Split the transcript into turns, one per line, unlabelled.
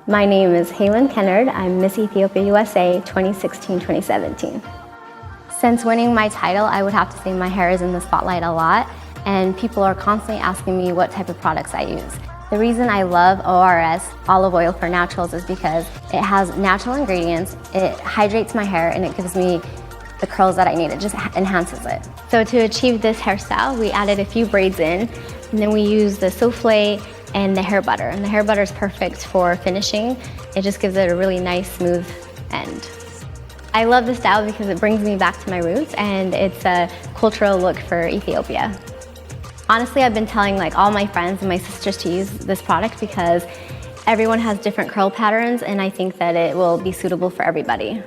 My name is Hailyn Kennard. I'm Miss Ethiopia USA 2016-2017. Since winning my title, I would have to say my hair is in the spotlight a lot, and people are constantly asking me what type of products I use. The reason I love ORS, olive oil for naturals, is because it has natural ingredients, it hydrates my hair, and it gives me the curls that I need. It just enhances it. So to achieve this hairstyle, we added a few braids in, and then we used the souffle and the hair butter. And the hair butter is perfect for finishing. It just gives it a really nice, smooth end. I love the style because it brings me back to my roots, and it's a cultural look for Ethiopia. Honestly, I've been telling all my friends and my sisters to use this product because everyone has different curl patterns, and I think that it will be suitable for everybody.